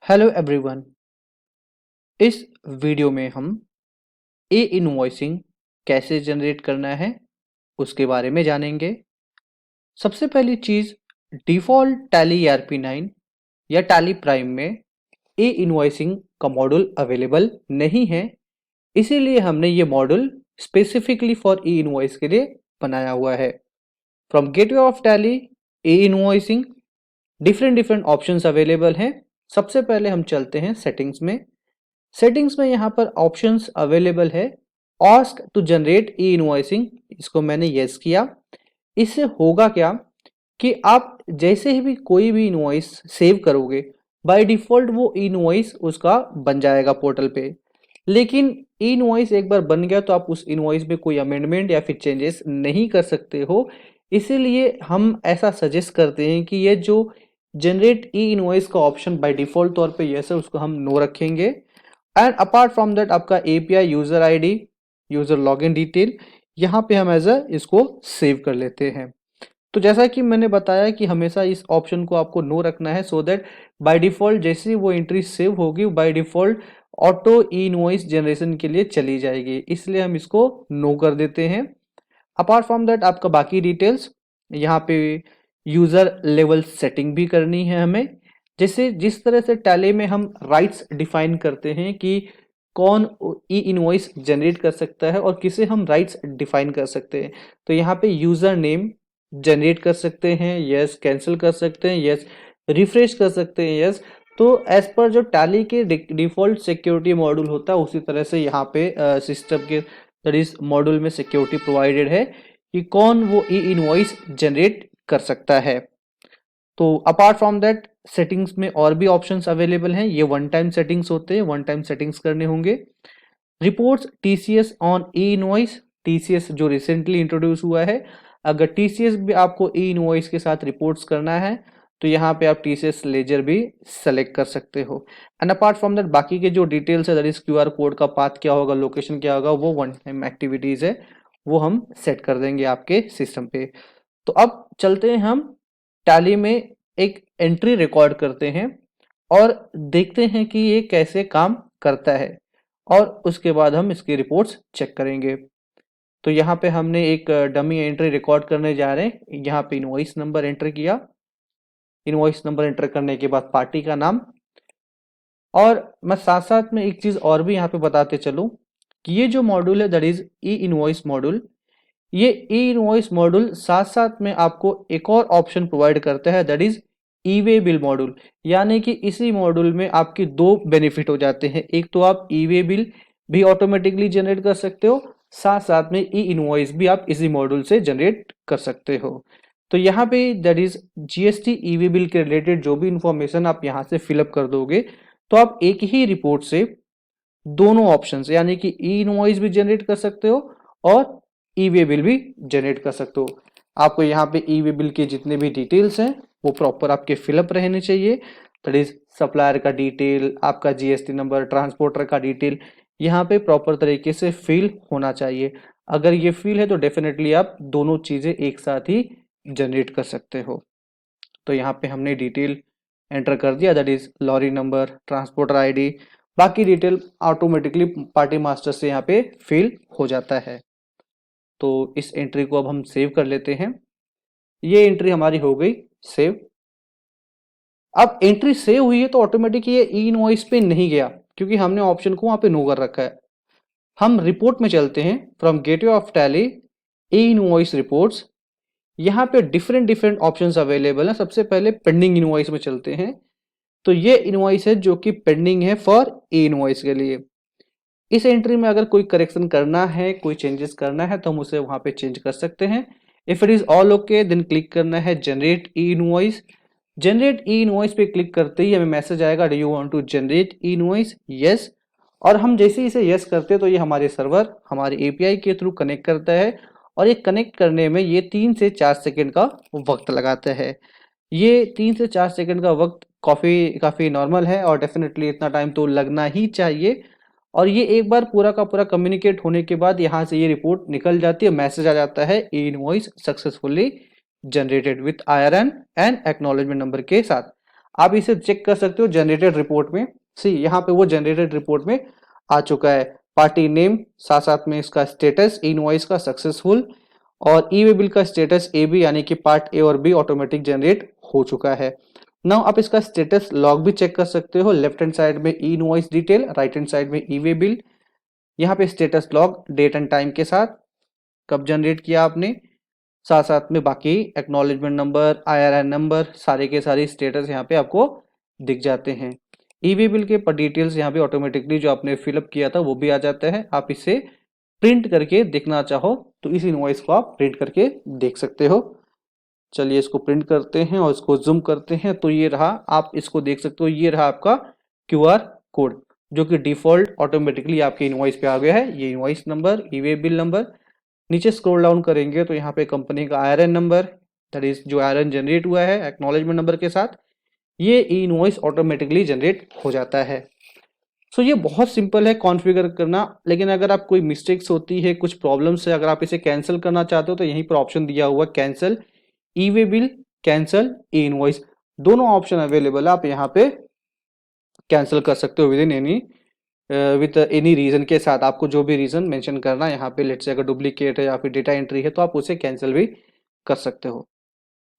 Hello everyone. इस video में हम ई इनवॉइसिंग कैसे जनरेट करना है उसके बारे में जानेंगे। सबसे पहली चीज, डिफ़ॉल्ट टैली ERP9 या टैली प्राइम में ई इनवॉइसिंग का मॉड्यूल अवेलेबल नहीं है, इसीलिए हमने ये module specifically for E invoice के लिए बनाया हुआ है। From gateway of tally E invoicing different different options available हैं। सबसे पहले हम चलते हैं सेटिंग्स में। सेटिंग्स में यहाँ पर ऑप्शंस अवेलेबल है। Ask to generate e invoicing, इसको मैंने यस किया। इससे होगा क्या कि आप जैसे ही भी कोई भी इनवॉइस सेव करोगे, बाय डिफॉल्ट वो इनवॉइस उसका बन जाएगा पोर्टल पे। लेकिन इनवॉइस एक बार बन गया तो आप उस इनवॉइस में कोई अमेंडमेंट या फिर चेंजेस नहीं कर सकते हो। इसीलिए हम ऐसा सजेस्ट करते हैं कि ये जो जनरेट ई इनवॉइस का ऑप्शन बाय डिफॉल्ट तौर पे यस है, उसको हम नो रखेंगे। एंड अपार्ट फ्रॉम दैट आपका API user ID, user login detail, यहाँ पे हम एज इसको सेव कर लेते हैं। तो जैसा कि मैंने बताया कि हमेशा इस ऑप्शन को आपको नो रखना है, सो दैट बाय डिफॉल्ट जैसे ही वो एंट्री सेव होगी by default auto E invoice generation के लिए चली जाएगी, इसलिए हम इसको नो कर देते हैं। अपार्ट फ्रॉम दैट आपका बाकी डिटेल्स, यहाँ पे यूजर लेवल सेटिंग भी करनी है हमें। जैसे जिस तरह से टैली में हम राइट्स डिफाइन करते हैं कि कौन ई इनवॉइस जनरेट कर सकता है और किसे हम राइट्स डिफाइन कर सकते हैं, तो यहाँ पे यूजर नेम जनरेट कर सकते हैं, यस, कैंसिल कर सकते हैं, यस, रिफ्रेश कर सकते हैं, यस। तो एज पर जो टैली के डिफॉल्ट सिक्योरिटी मॉड्यूल होता है उसी तरह से यहाँ पे सिस्टम के दैट इज मॉड्यूल में सिक्योरिटी प्रोवाइडेड है कि कौन वो ई इनवॉइस जनरेट कर सकता है। तो अपार्ट फ्रॉम दैट सेटिंग्स में और भी ऑप्शंस अवेलेबल हैं। ये वन टाइम सेटिंग्स होते हैं, वन टाइम सेटिंग्स करने होंगे। Reports TCS on E invoice, TCS जो रिसेंटली इंट्रोड्यूस हुआ है, अगर टीसीएस भी आपको ई इनवॉइस के साथ रिपोर्ट्स करना है तो यहाँ पे आप टीसीएस लेजर भी सेलेक्ट कर सकते हो। एंड अपार्ट फ्रॉम दैट बाकी के जो डिटेल्स है, दैट इज क्यूआर कोड का पाथ क्या होगा, लोकेशन क्या होगा, वो वन टाइम एक्टिविटीज है, वो हम सेट कर देंगे आपके सिस्टम पे। तो अब चलते हैं हम टैली में एक एंट्री रिकॉर्ड करते हैं और देखते हैं कि ये कैसे काम करता है, और उसके बाद हम इसकी रिपोर्ट्स चेक करेंगे। तो यहाँ पे हमने एक डमी एंट्री रिकॉर्ड करने जा रहे हैं। यहाँ पे इनवॉइस नंबर एंटर किया, इनवॉइस नंबर एंटर करने के बाद पार्टी का नाम, और मैं साथ साथ में एक चीज और भी यहाँ पे बताते चलूं कि ये जो मॉड्यूल है that is E invoice module, ये ई इनवॉइस मॉड्यूल साथ साथ में आपको एक और ऑप्शन प्रोवाइड करता है, that is E way bill module. यानी कि इसी मॉड्यूल में आपके दो बेनिफिट हो जाते हैं। एक तो आप ई वे बिल भी ऑटोमेटिकली जनरेट कर सकते हो, साथ साथ में ई इनवॉइस भी आप इसी मॉड्यूल से जनरेट कर सकते हो। तो यहाँ पे that is GST E way bill के रिलेटेड जो भी इंफॉर्मेशन आप यहाँ से फिलअप कर दोगे, तो आप एक ही रिपोर्ट से दोनों ऑप्शंस यानी कि ई इनवॉइस भी जनरेट कर सकते हो और ई वे बिल भी जनरेट कर सकते हो। आपको यहाँ पे ई वे बिल के जितने भी डिटेल्स हैं वो प्रॉपर आपके फिलअप रहने चाहिए, दैट इज सप्लायर का डिटेल, आपका जीएसटी नंबर, ट्रांसपोर्टर का डिटेल, यहाँ पे प्रॉपर तरीके से फिल होना चाहिए। अगर ये फिल है तो डेफिनेटली आप दोनों चीजें एक साथ ही जनरेट कर सकते हो। तो यहाँ पे हमने डिटेल एंटर कर दिया, that is lorry number, transporter ID, बाकी डिटेल ऑटोमेटिकली पार्टी मास्टर से यहाँ पे फिल हो जाता है। तो इस एंट्री को अब हम सेव कर लेते हैं। ये एंट्री हमारी हो गई सेव। अब एंट्री सेव हुई है तो ऑटोमेटिक ये ई इनवॉइस पे नहीं गया, क्योंकि हमने ऑप्शन को वहां पे नो कर रखा है। हम रिपोर्ट में चलते हैं, from gateway of tally E invoice reports, यहाँ पे डिफरेंट डिफरेंट ऑप्शंस अवेलेबल है। सबसे पहले पेंडिंग इनवॉइस में चलते हैं। तो ये इनवॉइस है जो कि पेंडिंग है फॉर ई इनवॉइस के लिए। इस एंट्री में अगर कोई करेक्शन करना है, कोई चेंजेस करना है, तो हम उसे वहां पे चेंज कर सकते हैं। If it is all okay then click करना है generate e invoice. Generate e invoice पे क्लिक करते ही हमें मैसेज आएगा, do you want to generate e invoice, yes. और हम जैसे ही इसे यस करते हैं तो ये हमारे सर्वर हमारे एपीआई के थ्रू कनेक्ट करता है, और ये कनेक्ट करने में ये 3 से 4 सेकंड का वक्त लगाता है। ये 3 से 4 सेकंड का वक्त काफी नॉर्मल है, और डेफिनेटली इतना टाइम तो लगना ही चाहिए। और ये एक बार पूरा का पूरा कम्युनिकेट होने के बाद यहाँ से ये रिपोर्ट निकल जाती है, मैसेज आ जाता है ई invoice successfully generated with IRN and acknowledgement number के साथ। आप इसे चेक कर सकते हो जनरेटेड रिपोर्ट में। सी यहाँ पे वो जनरेटेड रिपोर्ट में आ चुका है, पार्टी नेम, साथ साथ में इसका स्टेटस इनवॉइस का सक्सेसफुल, और ई वे बिल का स्टेटस ए बी यानी कि पार्ट ए और बी ऑटोमेटिक जनरेट हो चुका है। नाउ आप इसका स्टेटस लॉग भी चेक कर सकते हो, लेफ्ट हैंड साइड में e invoice detail, right hand side में ई वे बिल। यहाँ पे status log date and time के साथ, कब जनरेट किया आपने, साथ साथ में बाकी एक्नॉलेजमेंट नंबर, IRN नंबर, सारे के सारे स्टेटस यहाँ पे आपको दिख जाते हैं। ई वे बिल के पर डिटेल्स यहाँ पे ऑटोमेटिकली जो आपने फिलअप किया था वो भी आ जाता है। आप इसे प्रिंट करके देखना चाहो तो इस इनवॉइस को आप प्रिंट करके देख सकते हो। चलिए इसको प्रिंट करते हैं और इसको जूम करते हैं, तो ये रहा, आप इसको देख सकते हो, ये रहा आपका QR कोड जो कि डिफॉल्ट ऑटोमेटिकली आपके इनवॉइस पे आ गया है। ये इनवॉइस नंबर, ई वे बिल नंबर, नीचे स्क्रॉल डाउन करेंगे तो यहाँ पे कंपनी का IRN नंबर, दैट इज जो IRN जनरेट हुआ है एक्नॉलेजमेंट नंबर के साथ, ये इनवॉइस ऑटोमेटिकली जनरेट हो जाता है। सो ये बहुत सिंपल है कॉन्फ़िगर करना, लेकिन अगर आप कोई मिस्टेक्स होती है, कुछ प्रॉब्लम्स है, अगर आप इसे कैंसिल करना चाहते हो तो यहीं पर ऑप्शन दिया हुआ cancel e way bill, cancel e invoice, दोनों ऑप्शन अवेलेबल है। आप यहाँ पे कैंसिल कर सकते हो with in any with any reason के साथ, आपको जो भी रीजन मेंशन करना है यहाँ पे, लेट्स से अगर डुप्लीकेट है या फिर डेटा एंट्री है तो आप उसे कैंसिल भी कर सकते हो।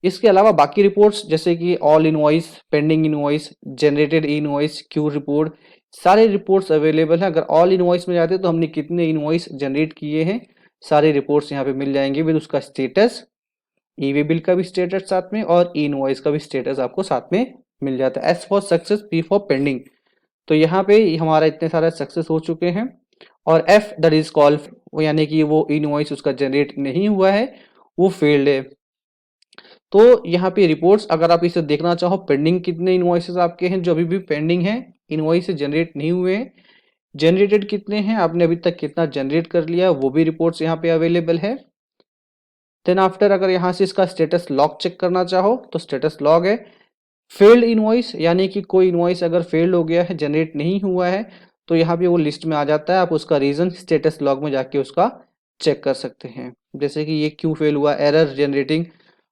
इसके अलावा बाकी रिपोर्ट्स जैसे कि all invoice, pending invoice, generated invoice, Q report, सारे रिपोर्ट्स अवेलेबल हैं। अगर ऑल इनवॉइस में जाते हैं तो हमने कितने इनवॉइस जनरेट किए हैं, सारे रिपोर्ट्स यहाँ पे मिल जाएंगे विद उसका स्टेटस, ई वे बिल का भी स्टेटस साथ में, और ई इनवॉइस का भी स्टेटस आपको साथ में मिल जाता है। S for success, P for pending, तो यहाँ पे हमारा इतने सारे सक्सेस हो चुके हैं। और एफ दैट इज कॉल, यानी कि वो इनवॉइस उसका जनरेट नहीं हुआ है, वो फेल्ड है। तो यहाँ पे रिपोर्ट्स अगर आप इसे देखना चाहो, पेंडिंग कितने इनवॉइसेस आपके हैं जो अभी भी पेंडिंग है, इनवॉइस जनरेट नहीं हुए हैं, जनरेटेड कितने हैं, आपने अभी तक कितना जनरेट कर लिया, वो भी रिपोर्ट्स यहाँ पे अवेलेबल है। देन आफ्टर अगर यहाँ से इसका स्टेटस लॉग चेक करना चाहो तो स्टेटस लॉग है। फेल्ड इनवॉइस यानी कि कोई इनवॉइस अगर फेल्ड हो गया है, जनरेट नहीं हुआ है, तो यहाँ पे वो लिस्ट में आ जाता है, आप उसका रीजन स्टेटस लॉग में जाके उसका चेक कर सकते हैं। जैसे कि ये क्यों फेल हुआ, error generating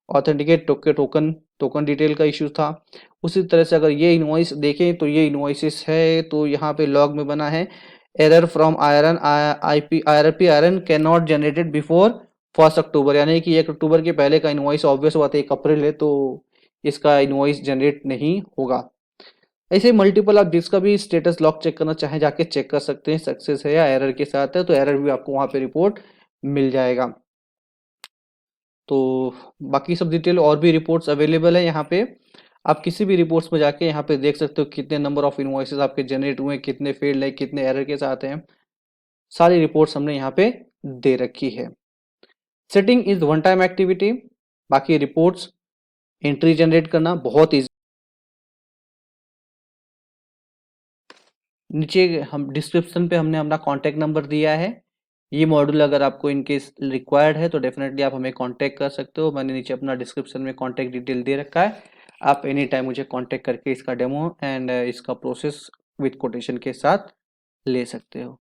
authenticate token, token detail का इश्यू था। उसी तरह से अगर ये इनवॉइस देखें तो ये इनवॉइसेस है, तो यहाँ पे लॉग में बना है error from iron IRP iron can not generated before 1 अक्टूबर, यानी कि 1 अक्टूबर के पहले का इनवॉइस, ऑब्वियस बात है 1 अप्रैल है तो इसका इनवॉइस जनरेट नहीं होगा। ऐसे मल्टीपल आप जिसका भी स्टेटस लॉग चेक करना चाहें जाके चेक कर सकते हैं, सक्सेस है या एरर के साथ है, तो एरर भी आपको वहां पे रिपोर्ट मिल जाएगा। तो बाकी सब डिटेल और भी रिपोर्ट्स अवेलेबल है यहाँ पे, आप किसी भी रिपोर्ट्स में जाके यहाँ पे देख सकते हो कितने नंबर ऑफ इनवॉइसेस आपके जनरेट हुए, कितने फेल्ड है, कितने एरर के साथ हैं, सारी रिपोर्ट्स हमने यहाँ पे दे रखी है। Setting is one time activity, बाकी रिपोर्ट्स एंट्री जनरेट करना बहुत ईजी। नीचे हम डिस्क्रिप्शन पे हमने अपना कॉन्टैक्ट नंबर दिया है, ये मॉड्यूल अगर आपको इनकेस रिक्वायर्ड है तो डेफिनेटली आप हमें कांटेक्ट कर सकते हो। मैंने नीचे अपना डिस्क्रिप्शन में कांटेक्ट डिटेल दे रखा है, आप एनी टाइम मुझे कांटेक्ट करके इसका डेमो एंड इसका प्रोसेस विद कोटेशन के साथ ले सकते हो।